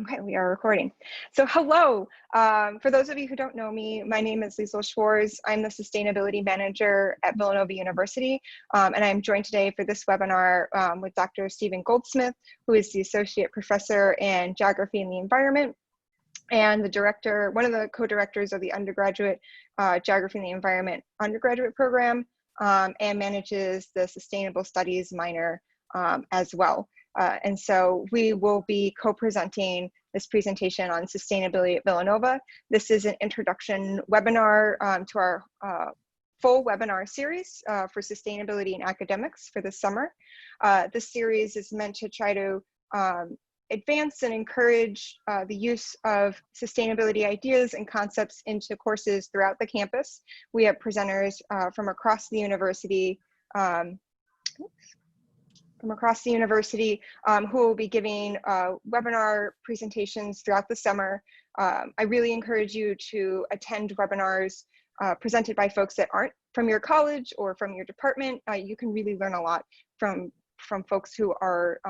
Okay, we are recording. So hello, for those of you who don't know me, my name is Liesl Schwarz. I'm the Sustainability Manager at Villanova University, and I'm joined today for this webinar with Dr. Stephen Goldsmith, who is the Associate Professor in Geography and the Environment, and the director, one of the co-directors of the undergraduate Geography and the Environment undergraduate program, and manages the Sustainable Studies minor as well. And so we will be co-presenting this presentation on sustainability at Villanova. This is an introduction webinar to our full webinar series for sustainability in academics for this summer. This series is meant to try to advance and encourage the use of sustainability ideas and concepts into courses throughout the campus. We have presenters from across the university who will be giving webinar presentations throughout the summer. I really encourage you to attend webinars presented by folks that aren't from your college or from your department. You can really learn a lot from folks who are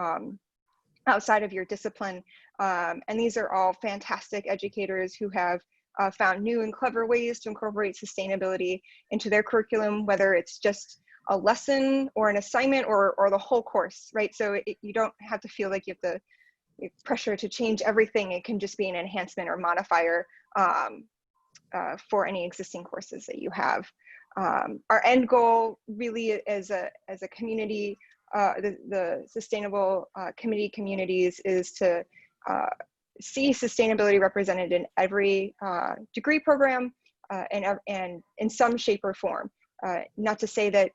outside of your discipline. And these are all fantastic educators who have found new and clever ways to incorporate sustainability into their curriculum, whether it's just a lesson or an assignment or the whole course, right? So you don't have to feel like you have the pressure to change everything. It can just be an enhancement or modifier for any existing courses that you have. Our end goal really as a community, the sustainable committee communities, is to see sustainability represented in every degree program and in some shape or form. Not to say that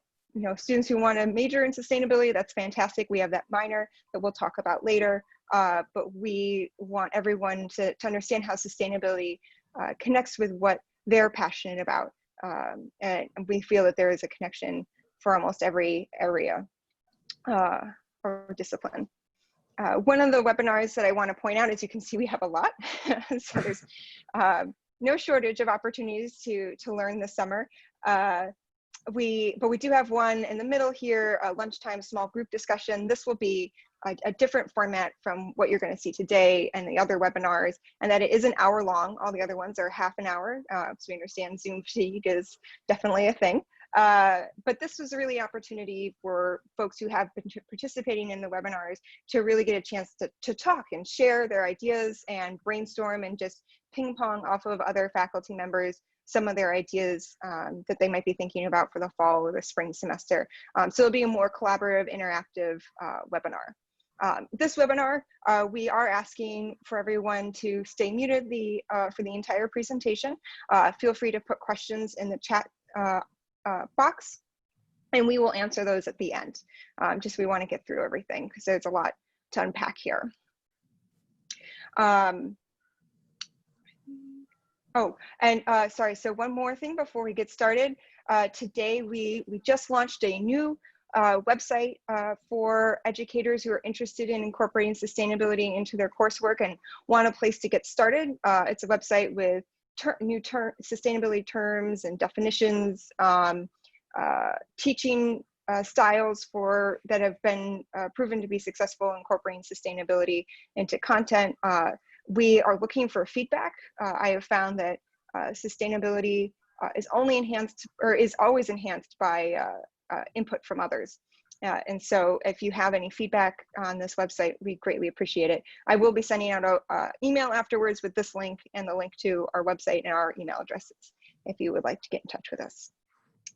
students who want to major in sustainability, that's fantastic. We have that minor that we'll talk about later, but we want everyone to understand how sustainability connects with what they're passionate about. And we feel that there is a connection for almost every area or discipline. One of the webinars that I want to point out, as you can see, we have a lot. So there's no shortage of opportunities to learn this summer. But we do have one in the middle here, a lunchtime small group discussion. This will be a different format from what you're going to see today and the other webinars, and that it is an hour long. All the other ones are half an hour. So we understand Zoom fatigue is definitely a thing. But this was a really opportunity for folks who have been participating in the webinars to really get a chance to talk and share their ideas and brainstorm and just ping pong off of other faculty members some of their ideas that they might be thinking about for the fall or the spring semester. So it'll be a more collaborative, interactive webinar. This webinar, we are asking for everyone to stay muted for the entire presentation. Feel free to put questions in the chat box, and we will answer those at the end. Just we want to get through everything because there's a lot to unpack here. Oh, and sorry, so one more thing before we get started. Today, we just launched a new website for educators who are interested in incorporating sustainability into their coursework and want a place to get started. It's a website with new sustainability terms and definitions, teaching styles that have been proven to be successful in incorporating sustainability into content. We are looking for feedback. I have found that sustainability is only enhanced, or is always enhanced, by input from others. And so if you have any feedback on this website, we greatly appreciate it. I will be sending out an email afterwards with this link and the link to our website and our email addresses if you would like to get in touch with us.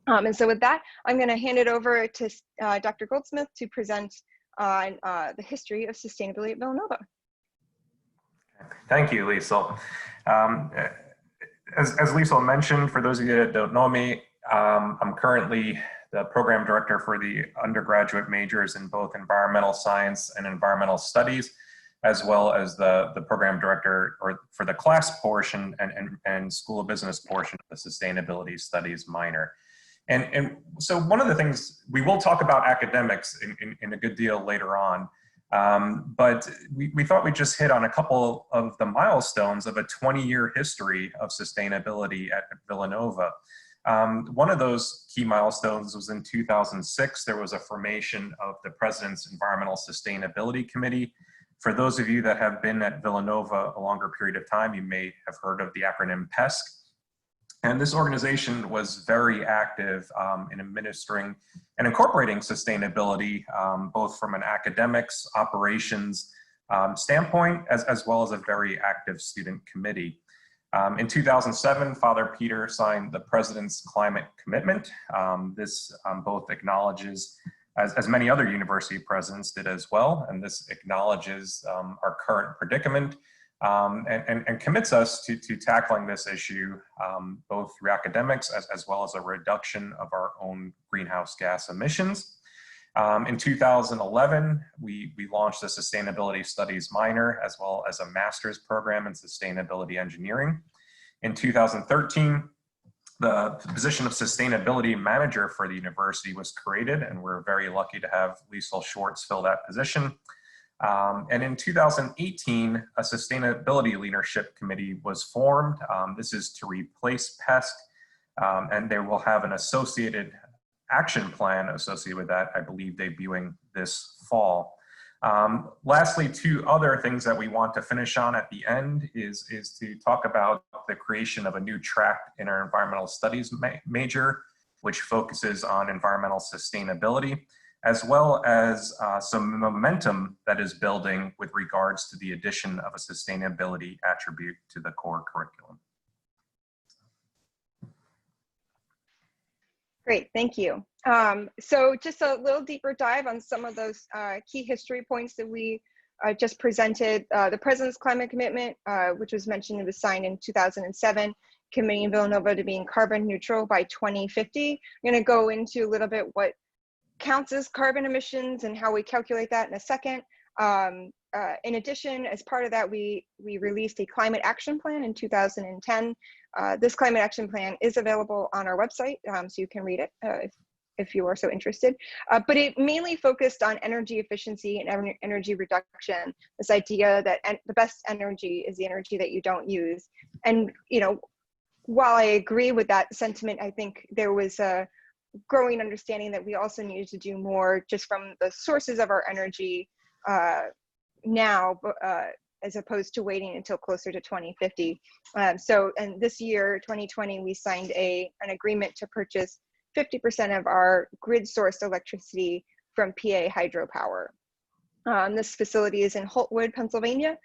And so with that, I'm going to hand it over to Dr. Goldsmith to present on the history of sustainability at Villanova. Thank you, Liesl. As Liesl mentioned, for those of you that don't know me, I'm currently the program director for the undergraduate majors in both environmental science and environmental studies, as well as the program director for the class portion and School of Business portion of the Sustainability Studies minor. And so one of the things, we will talk about academics in a good deal later on, but we thought we'd just hit on a couple of the milestones of a 20-year history of sustainability at Villanova. One of those key milestones was in 2006. There was a formation of the President's Environmental Sustainability Committee. For those of you that have been at Villanova a longer period of time, you may have heard of the acronym PESC. And this organization was very active in administering and incorporating sustainability, both from an academics, operations standpoint, as well as a very active student committee. In 2007, Father Peter signed the President's Climate Commitment. This both acknowledges, as many other university presidents did as well, and this acknowledges our current predicament and commits us to tackling this issue both through academics as well as a reduction of our own greenhouse gas emissions. In 2011, we launched a Sustainability Studies minor as well as a master's program in Sustainability Engineering. In 2013, the position of Sustainability Manager for the university was created, and we're very lucky to have Liesl Schwartz fill that position. And in 2018, a Sustainability Leadership Committee was formed. This is to replace PESC, and they will have an associated action plan associated with that, I believe, debuting this fall. Lastly, two other things that we want to finish on at the end is to talk about the creation of a new track in our environmental studies major, which focuses on environmental sustainability, as well as some momentum that is building with regards to the addition of a sustainability attribute to the core curriculum. Great, thank you. So just a little deeper dive on some of those key history points that we just presented. The President's Climate Commitment, which was mentioned, it was signed in 2007, committing Villanova to being carbon neutral by 2050. I'm gonna go into a little bit what counts as carbon emissions and how we calculate that in a second. In addition, as part of that, we released a climate action plan in 2010. This climate action plan is available on our website, so you can read it if you are so interested. But it mainly focused on energy efficiency and energy reduction, this idea that the best energy is the energy that you don't use. And while I agree with that sentiment, I think there was a growing understanding that we also needed to do more just from the sources of our energy now, as opposed to waiting until closer to 2050. And this year, 2020, we signed an agreement to purchase 50% of our grid-sourced electricity from PA hydropower. This facility is in Holtwood, Pennsylvania.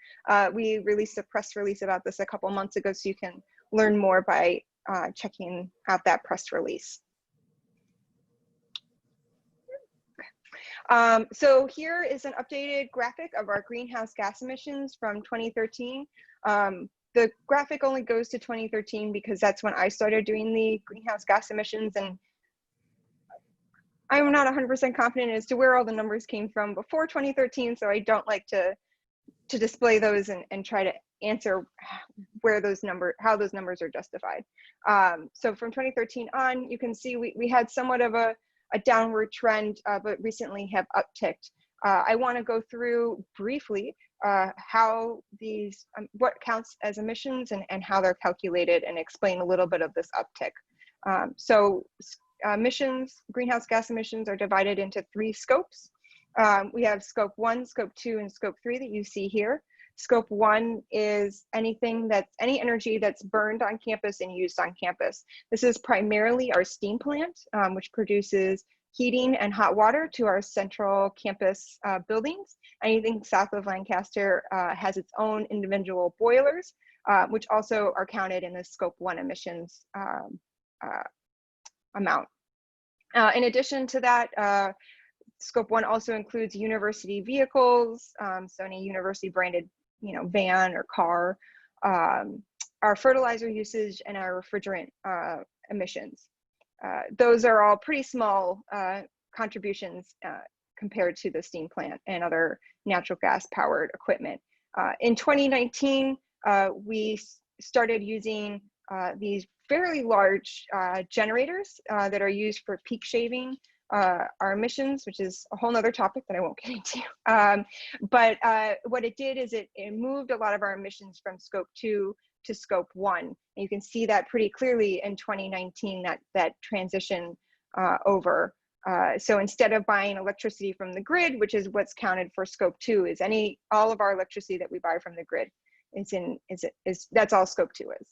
We released a press release about this a couple months ago, so you can learn more by checking out that press release. So here is an updated graphic of our greenhouse gas emissions from 2013. The graphic only goes to 2013 because that's when I started doing the greenhouse gas emissions, and I'm not 100% confident as to where all the numbers came from before 2013, so I don't like to display those and try to answer where how those numbers are justified. So from 2013 on, you can see we had somewhat of a downward trend, but recently have upticked. I want to go through briefly how these, what counts as emissions and how they're calculated, and explain a little bit of this uptick. Greenhouse gas emissions are divided into 3 scopes. We have scope 1, scope 2, and scope 3 that you see here. Scope 1 is any energy that's burned on campus and used on campus. This is primarily our steam plant, which produces heating and hot water to our central campus buildings. Anything south of Lancaster has its own individual boilers, which also are counted in the scope 1 emissions amount. In addition to that, scope 1 also includes university vehicles, so any university branded van or car, our fertilizer usage, and our refrigerant emissions. Those are all pretty small contributions compared to the steam plant and other natural gas powered equipment. In 2019, we started using these fairly large generators that are used for peak shaving our emissions, which is a whole nother topic that I won't get into. But what it did is it moved a lot of our emissions from scope 2 to scope 1. And you can see that pretty clearly in 2019, that transition over. So instead of buying electricity from the grid, which is what's counted for scope 2, is all of our electricity that we buy from the grid that's all scope 2 is.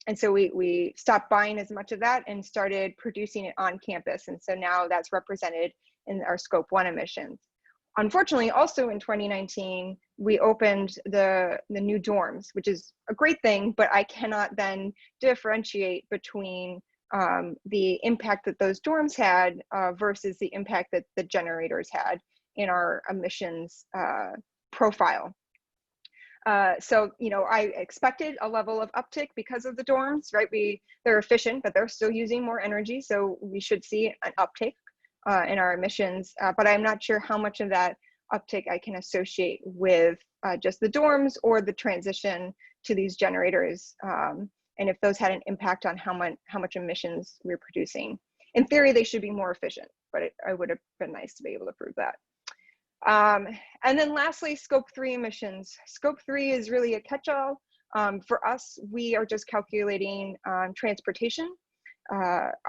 And so we stopped buying as much of that and started producing it on campus. And so now that's represented in our scope 1 emissions. Unfortunately, also in 2019, we opened the new dorms, which is a great thing, but I cannot then differentiate between the impact that those dorms had versus the impact that the generators had in our emissions profile. So, I expected a level of uptick because of the dorms, right? They're efficient, but they're still using more energy. So we should see an uptick in our emissions, but I'm not sure how much of that uptick I can associate with just the dorms or the transition to these generators, and if those had an impact on how much emissions we're producing. In theory, they should be more efficient, but it would have been nice to be able to prove that. And then lastly, scope 3 emissions. Scope 3 is really a catch-all. For us, we are just calculating transportation.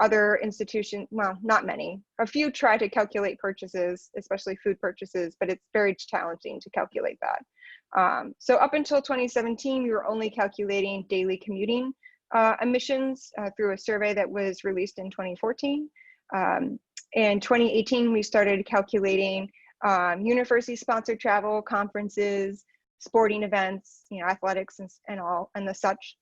Other institutions, well, not many. A few try to calculate purchases, especially food purchases, but it's very challenging to calculate that. So up until 2017, we were only calculating daily commuting emissions through a survey that was released in 2014. In 2018, we started calculating university-sponsored travel, conferences, sporting events, athletics and the such.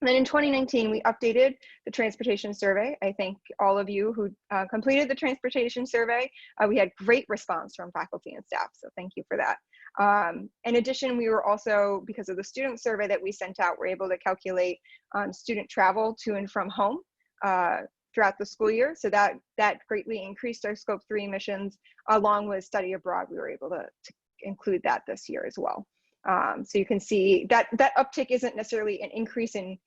And then in 2019, we updated the transportation survey. I thank all of you who completed the transportation survey. We had great response from faculty and staff, so thank you for that. In addition, we were also, because of the student survey that we sent out, we're able to calculate student travel to and from home throughout the school year. So that greatly increased our scope 3 emissions, along with study abroad. We were able to include that this year as well. So you can see that uptick isn't necessarily an increase in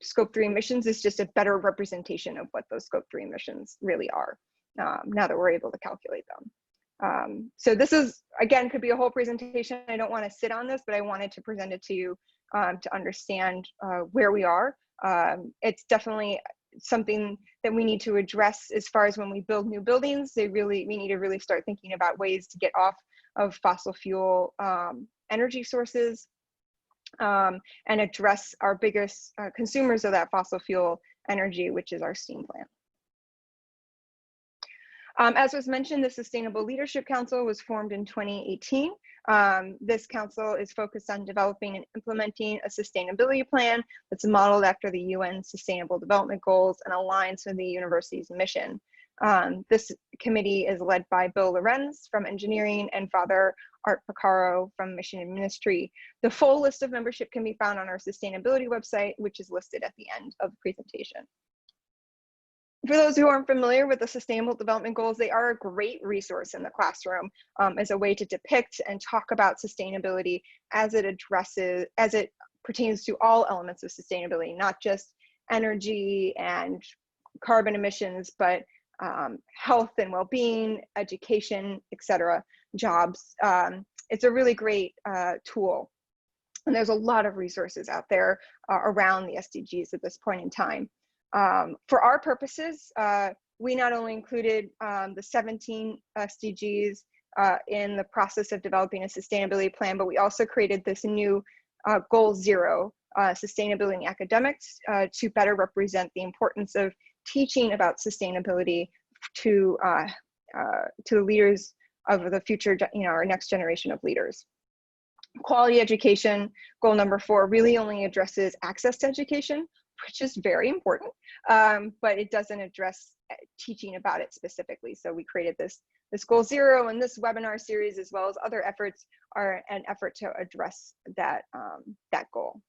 scope 3 emissions. It's just a better representation of what those scope 3 emissions really are, now that we're able to calculate them. So this is, again, could be a whole presentation. I don't want to sit on this, but I wanted to present it to you to understand where we are. It's definitely something that we need to address as far as when we build new buildings. We need to really start thinking about ways to get off of fossil fuel energy sources and address our biggest consumers of that fossil fuel energy, which is our steam plant. As was mentioned, the Sustainable Leadership Council was formed in 2018. This council is focused on developing and implementing a sustainability plan that's modeled after the UN Sustainable Development Goals and aligns with the university's mission. This committee is led by Bill Lorenz from engineering and Father Art Picaro from mission and ministry. The full list of membership can be found on our sustainability website, which is listed at the end of the presentation. For those who aren't familiar with the Sustainable Development Goals, they are a great resource in the classroom as a way to depict and talk about sustainability as it pertains to all elements of sustainability, not just energy and carbon emissions, but health and well-being, education, etc., jobs. It's a really great tool. And there's a lot of resources out there around the SDGs at this point in time. For our purposes, we not only included the 17 SDGs in the process of developing a sustainability plan, but we also created this new Goal 0, Sustainability in Academics, to better represent the importance of teaching about sustainability to the leaders of the future, our next generation of leaders. Quality education, goal number 4, really only addresses access to education, which is very important, but it doesn't address teaching about it specifically. So we created this Goal 0, and this webinar series, as well as other efforts, are an effort to address that goal.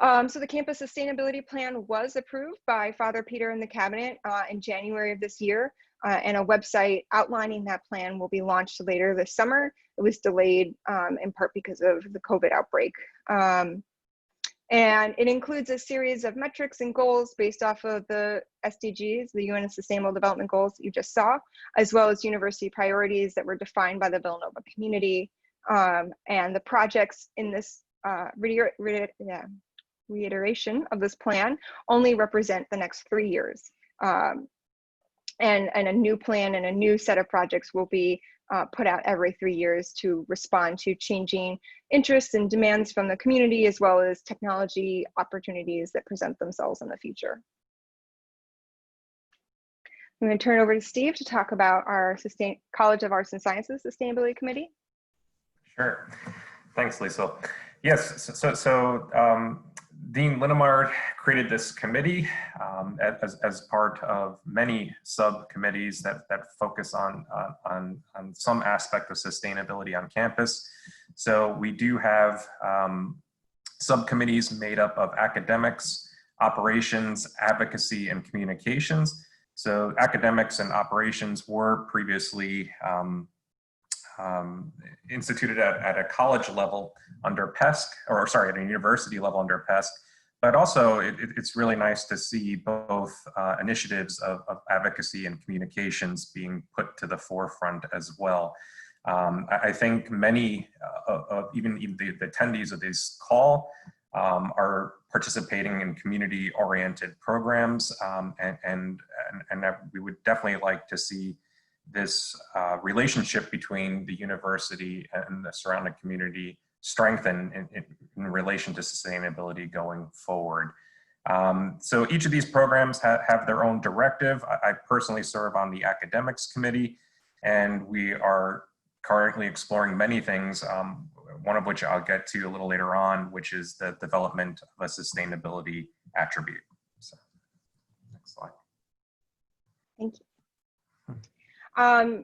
So the campus sustainability plan was approved by Father Peter and the cabinet in January of this year, and a website outlining that plan will be launched later this summer. It was delayed in part because of the COVID outbreak. And it includes a series of metrics and goals based off of the SDGs, the UN Sustainable Development Goals that you just saw, as well as university priorities that were defined by the Villanova community. And the projects in this reiteration of this plan only represent the next 3 years. And a new plan and a new set of projects will be put out every 3 years to respond to changing interests and demands from the community, as well as technology opportunities that present themselves in the future. I'm going to turn it over to Steve to talk about our College of Arts and Sciences Sustainability Committee. Sure. Thanks, Lisa. Yes, so Dean Linnemar created this committee as part of many subcommittees that focus on some aspect of sustainability on campus. So we do have subcommittees made up of academics, operations, advocacy, and communications. So academics and operations were previously instituted at a college level under PESC, or sorry, at a university level under PESC. But also it's really nice to see both initiatives of advocacy and communications being put to the forefront as well. I think many of even the attendees of this call are participating in community-oriented programs, and we would definitely like to see this relationship between the university and the surrounding community strengthen in relation to sustainability going forward. So each of these programs have their own directive. I personally serve on the academics committee, and we are currently exploring many things, one of which I'll get to a little later on, which is the development of a sustainability attribute. So, next slide. Thank you.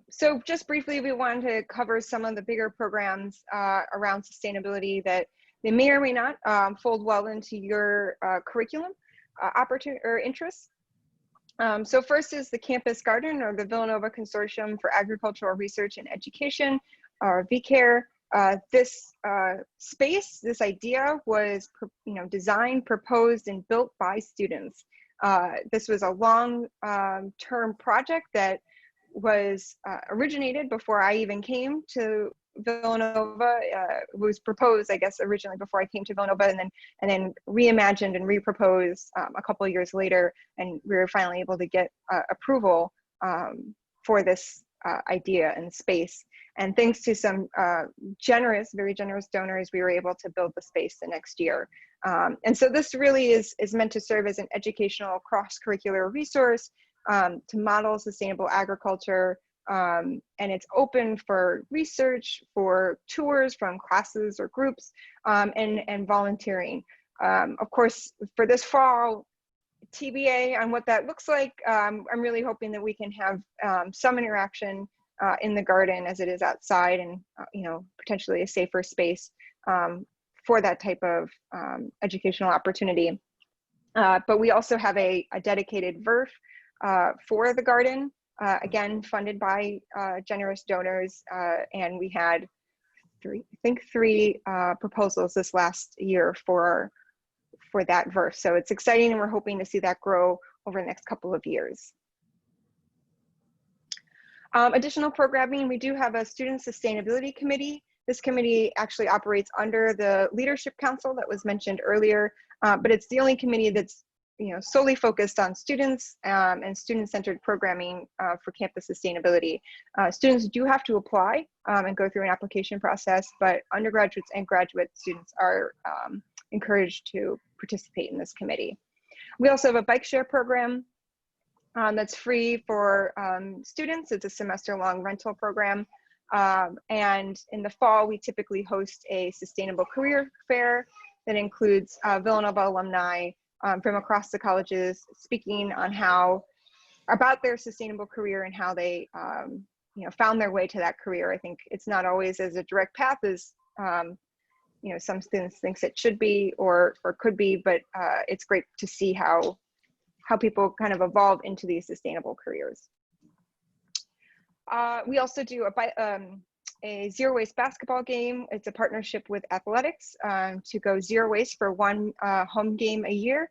So just briefly, we wanted to cover some of the bigger programs around sustainability that they may or may not fold well into your curriculum opportunity or interests. So first is the Campus Garden, or the Villanova Consortium for Agricultural Research and Education, or VCARE. This space, this idea was designed, proposed, and built by students. This was a long-term project that was originated before I even came to Villanova. It was proposed, I guess, originally before I came to Villanova, and then reimagined and reproposed a couple of years later, and we were finally able to get approval for this idea and space. And thanks to some very generous donors, we were able to build the space the next year. And so this really is meant to serve as an educational cross-curricular resource to model sustainable agriculture, and it's open for research, for tours from classes or groups, and volunteering. Of course, for this fall, TBA on what that looks like. I'm really hoping that we can have some interaction in the garden as it is outside, and potentially a safer space for that type of educational opportunity. But we also have a dedicated VERF for the garden, again funded by generous donors, and we had three proposals this last year for that VERF. So it's exciting, and we're hoping to see that grow over the next couple of years. Additional programming, we do have a Student Sustainability Committee. This committee actually operates under the Leadership Council that was mentioned earlier, but it's the only committee that's solely focused on students and student-centered programming for campus sustainability. Students do have to apply and go through an application process, but undergraduates and graduate students are encouraged to participate in this committee. We also have a bike share program that's free for students. It's a semester-long rental program. And in the fall, we typically host a sustainable career fair that includes Villanova alumni from across the colleges speaking on about their sustainable career and how they found their way to that career. I think it's not always as a direct path as some students think it should be or could be, but it's great to see how people kind of evolve into these sustainable careers. We also do a zero waste basketball game. It's a partnership with athletics to go zero waste for one home game a year.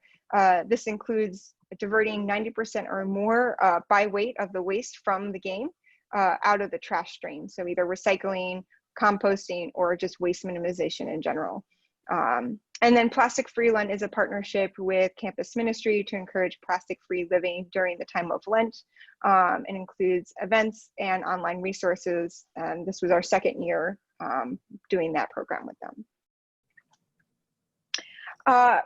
This includes diverting 90% or more by weight of the waste from the game out of the trash stream. So either recycling, composting, or just waste minimization in general. And then Plastic Free Lent is a partnership with Campus Ministry to encourage plastic-free living during the time of Lent. It includes events and online resources. And this was our second year doing that program with them.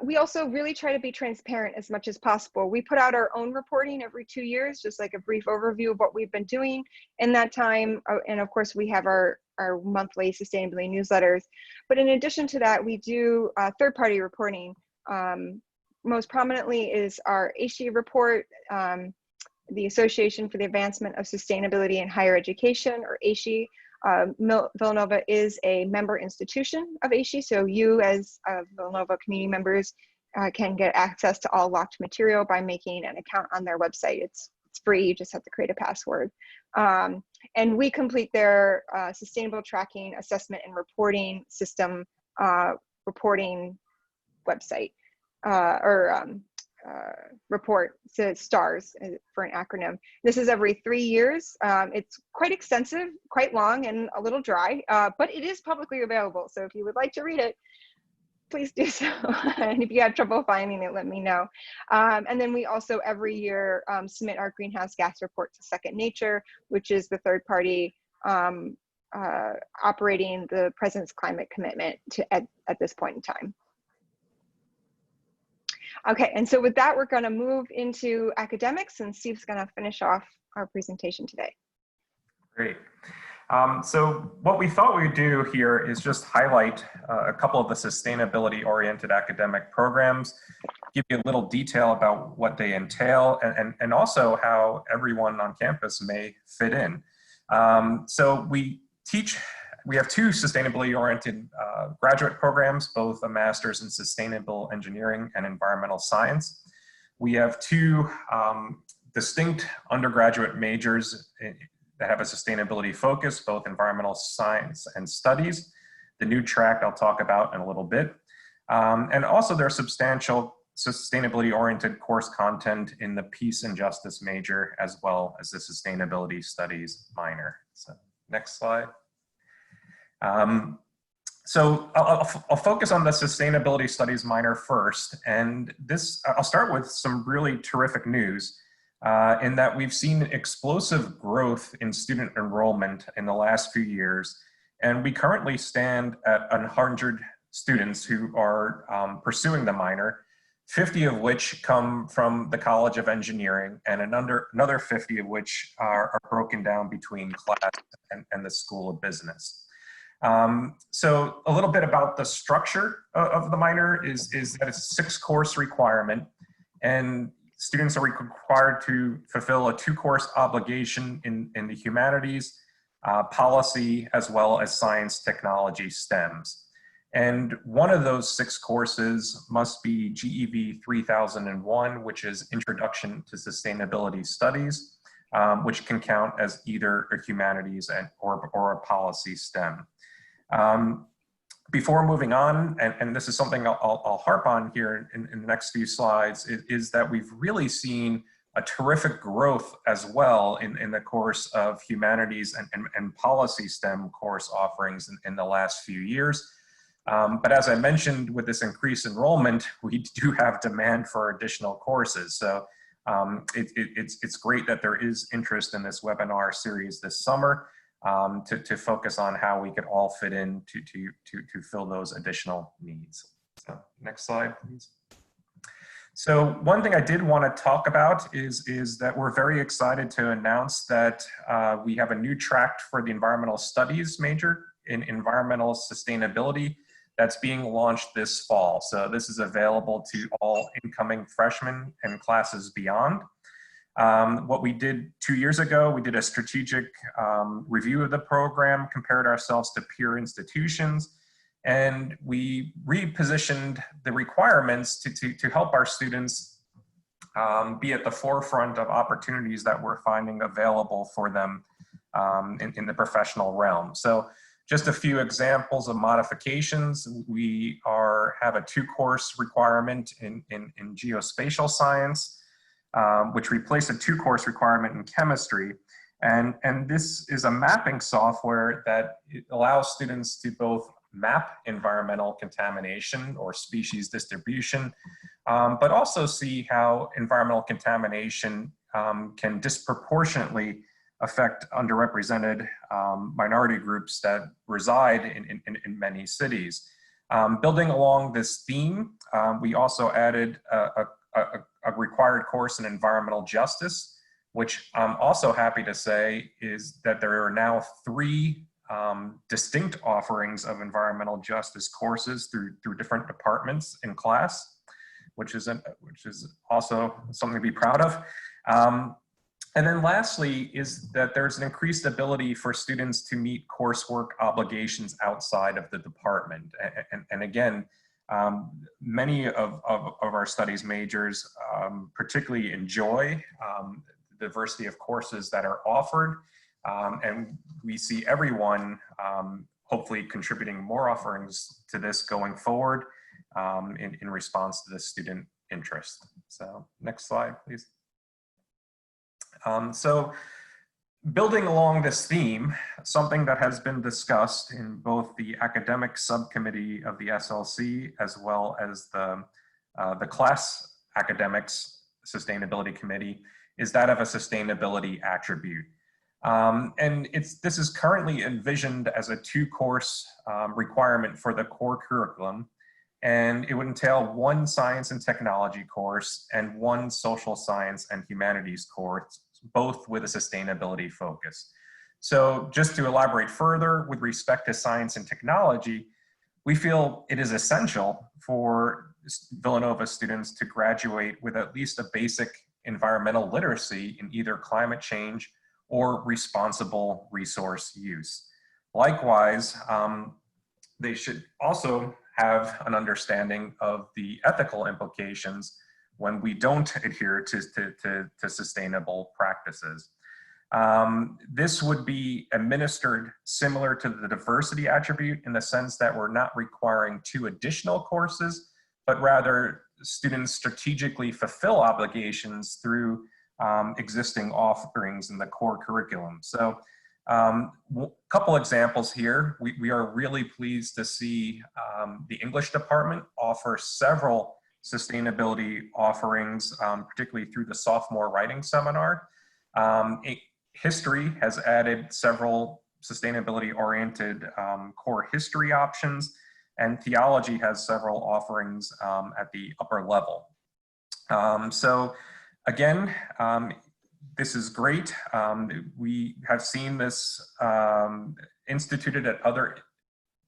We also really try to be transparent as much as possible. We put out our own reporting every 2 years, just like a brief overview of what we've been doing in that time. And of course, we have our monthly sustainability newsletters. But in addition to that, we do third-party reporting. Most prominently is our ASHE report, the Association for the Advancement of Sustainability in Higher Education, or ASHE. Villanova is a member institution of ASHE, so you as Villanova community members can get access to all locked material by making an account on their website. It's free, you just have to create a password. And we complete their sustainable tracking, assessment, and reporting system reporting website, report, so STARS for an acronym. This is every 3 years. It's quite extensive, quite long, and a little dry, but it is publicly available. So if you would like to read it, please do so. And if you have trouble finding it, let me know. And then we also every year submit our greenhouse gas report to Second Nature, which is the third party operating the President's climate commitment at this point in time. Okay, and so with that, we're going to move into academics, and Steve's going to finish off our presentation today. Great. So what we thought we'd do here is just highlight a couple of the sustainability-oriented academic programs, give you a little detail about what they entail, and also how everyone on campus may fit in. So we have two sustainability-oriented graduate programs, both a master's in sustainable engineering and environmental science. We have two distinct undergraduate majors that have a sustainability focus, both environmental science and studies. The new track I'll talk about in a little bit. And also there's substantial sustainability-oriented course content in the peace and justice major, as well as the sustainability studies minor. So next slide. So I'll focus on the sustainability studies minor first, and I'll start with some really terrific news in that we've seen explosive growth in student enrollment in the last few years, and we currently stand at 100 students who are pursuing the minor, 50 of which come from the College of Engineering, and another 50 of which are broken down between class and the School of Business. So a little bit about the structure of the minor is that it's a 6-course requirement, and students are required to fulfill a 2-course obligation in the humanities, policy, as well as science, technology, STEMs. And one of those 6 courses must be GEV 3001, which is Introduction to Sustainability Studies, which can count as either a humanities or a policy STEM. Before moving on, and this is something I'll harp on here in the next few slides, is that we've really seen a terrific growth as well in the course of humanities and policy STEM course offerings in the last few years. But as I mentioned, with this increased enrollment, we do have demand for additional courses. So it's great that there is interest in this webinar series this summer. To focus on how we could all fit in to fill those additional needs. So next slide, please. So one thing I did want to talk about is that we're very excited to announce that we have a new track for the environmental studies major in environmental sustainability that's being launched this fall. So this is available to all incoming freshmen and classes beyond. What we did 2 years ago, we did a strategic review of the program, compared ourselves to peer institutions, and we repositioned the requirements to help our students be at the forefront of opportunities that we're finding available for them in the professional realm. So just a few examples of modifications. We have a 2-course requirement in geospatial science, which replaced a 2-course requirement in chemistry. And this is a mapping software that allows students to both map environmental contamination or species distribution, but also see how environmental contamination can disproportionately affect underrepresented minority groups that reside in many cities. Building along this theme, we also added a required course in environmental justice, which I'm also happy to say is that there are now 3 distinct offerings of environmental justice courses through different departments in class, which is also something to be proud of. And then lastly is that there's an increased ability for students to meet coursework obligations outside of the department. And again, many of our studies majors particularly enjoy the diversity of courses that are offered. And we see everyone hopefully contributing more offerings to this going forward in response to the student interest. So next slide, please. So building along this theme, something that has been discussed in both the academic subcommittee of the SLC as well as the class academics sustainability committee is that of a sustainability attribute. And this is currently envisioned as a 2-course requirement for the core curriculum. And it would entail 1 science and technology course and 1 social science and humanities course, both with a sustainability focus. So just to elaborate further with respect to science and technology, we feel it is essential for Villanova students to graduate with at least a basic environmental literacy in either climate change or responsible resource use. Likewise, they should also have an understanding of the ethical implications when we don't adhere to sustainable practices. This would be administered similar to the diversity attribute in the sense that we're not requiring 2 additional courses, but rather students strategically fulfill obligations through existing offerings in the core curriculum. So couple examples here. We are really pleased to see the English department offer several sustainability offerings, particularly through the sophomore writing seminar. History has added several sustainability-oriented core history options, and theology has several offerings at the upper level. So again, this is great. We have seen this instituted at other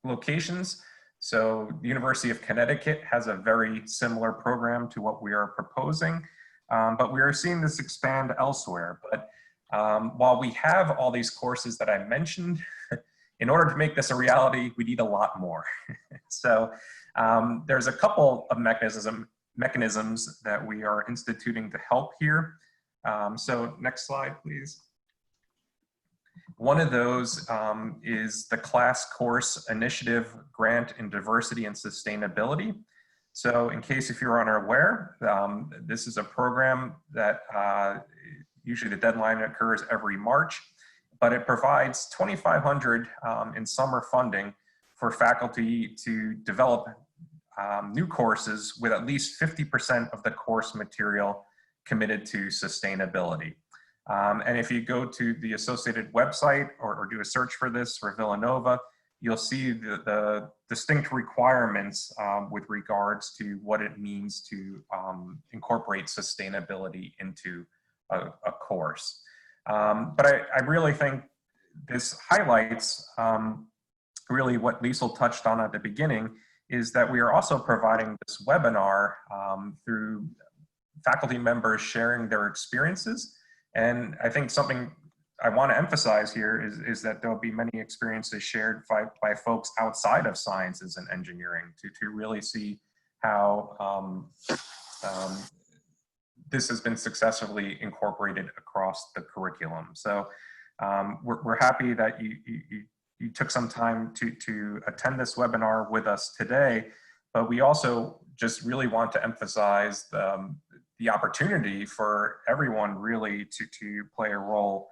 locations. So the University of Connecticut has a very similar program to what we are proposing, but we are seeing this expand elsewhere. But while we have all these courses that I mentioned, in order to make this a reality, we need a lot more. So there's a couple of mechanisms that we are instituting to help here. So next slide, please. One of those is the Class Course Initiative Grant in Diversity and Sustainability. So in case if you're unaware, this is a program that usually the deadline occurs every March, but it provides $2,500 in summer funding for faculty to develop new courses with at least 50% of the course material committed to sustainability. And if you go to the associated website or do a search for this for Villanova, you'll see the distinct requirements with regards to what it means to incorporate sustainability into a course. But I really think this highlights really what Liesl touched on at the beginning, is that we are also providing this webinar through faculty members sharing their experiences. And I think something I want to emphasize here is that there'll be many experiences shared by folks outside of sciences and engineering to really see how this has been successfully incorporated across the curriculum. So we're happy that you took some time to attend this webinar with us today, but we also just really want to emphasize the opportunity for everyone really to play a role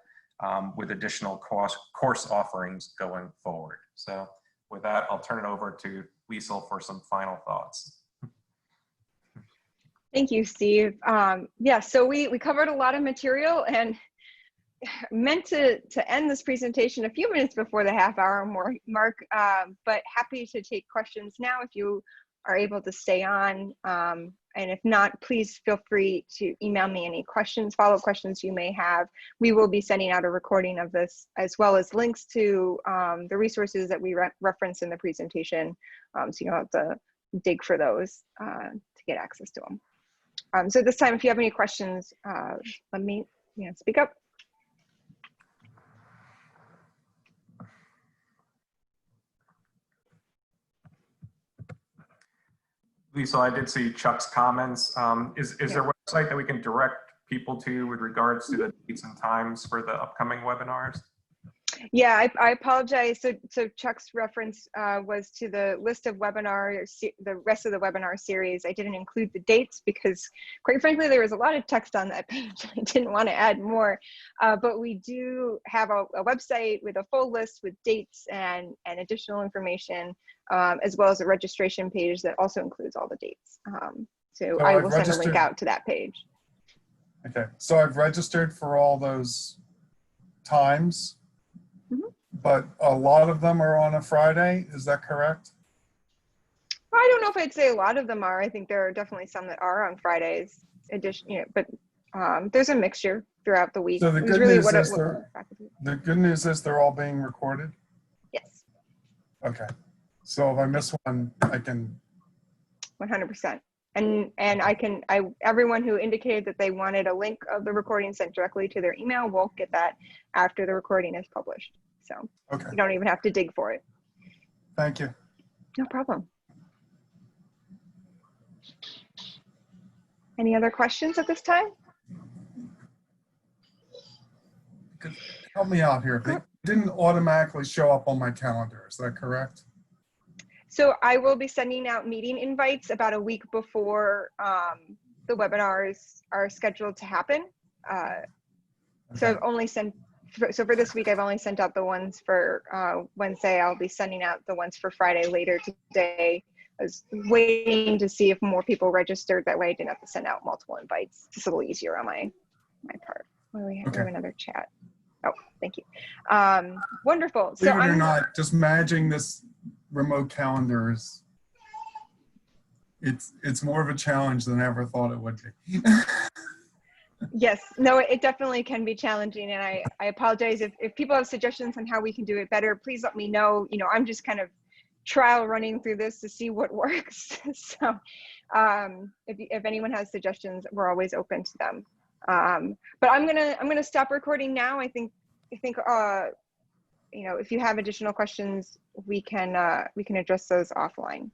with additional course offerings going forward. So with that, I'll turn it over to Liesl for some final thoughts. Thank you, Steve. Yeah, so we covered a lot of material and meant to end this presentation a few minutes before the half-hour mark, but happy to take questions now if you are able to stay on. And if not, please feel free to email me any questions, follow-up questions you may have. We will be sending out a recording of this, as well as links to the resources that we reference in the presentation, so you don't have to dig for those to get access to them. So this time, if you have any questions, let me speak up. Liesl, I did see Chuck's comments. Is there a website that we can direct people to with regards to the dates and times for the upcoming webinars? Yeah, I apologize. So Chuck's reference was to the list of webinars, the rest of the webinar series. I didn't include the dates because, quite frankly, there was a lot of text on that page. I didn't want to add more, but we do have a website with a full list with dates and additional information, as well as a registration page that also includes all the dates. So I will send a link out to that page. Okay, so I've registered for all those times. But a lot of them are on a Friday, is that correct? I don't know if I'd say a lot of them are. I think there are definitely some that are on Fridays, but there's a mixture throughout the week. So the good news is they're all being recorded? Yes. Okay, so if I miss one, I can. 100%. And everyone who indicated that they wanted a link of the recording sent directly to their email will get that after the recording is published. So you don't even have to dig for it. Thank you. No problem. Any other questions at this time? Help me out here. They didn't automatically show up on my calendar. Is that correct? So I will be sending out meeting invites about a week before the webinars are scheduled to happen. So I've only sent. So for this week, I've only sent out the ones for Wednesday. I'll be sending out the ones for Friday later today. I was waiting to see if more people registered. That way I didn't have to send out multiple invites. It's a little easier on my part. What do we have? We have another chat. Oh, thank you. Wonderful. Believe it or not, just managing this remote calendar is, it's more of a challenge than I ever thought it would be. Yes, no, it definitely can be challenging, and I apologize if people have suggestions on how we can do it better. Please let me know. I'm just kind of trial running through this to see what works. So, if anyone has suggestions, we're always open to them. But I'm gonna stop recording now. I think if you have additional questions, we can address those offline.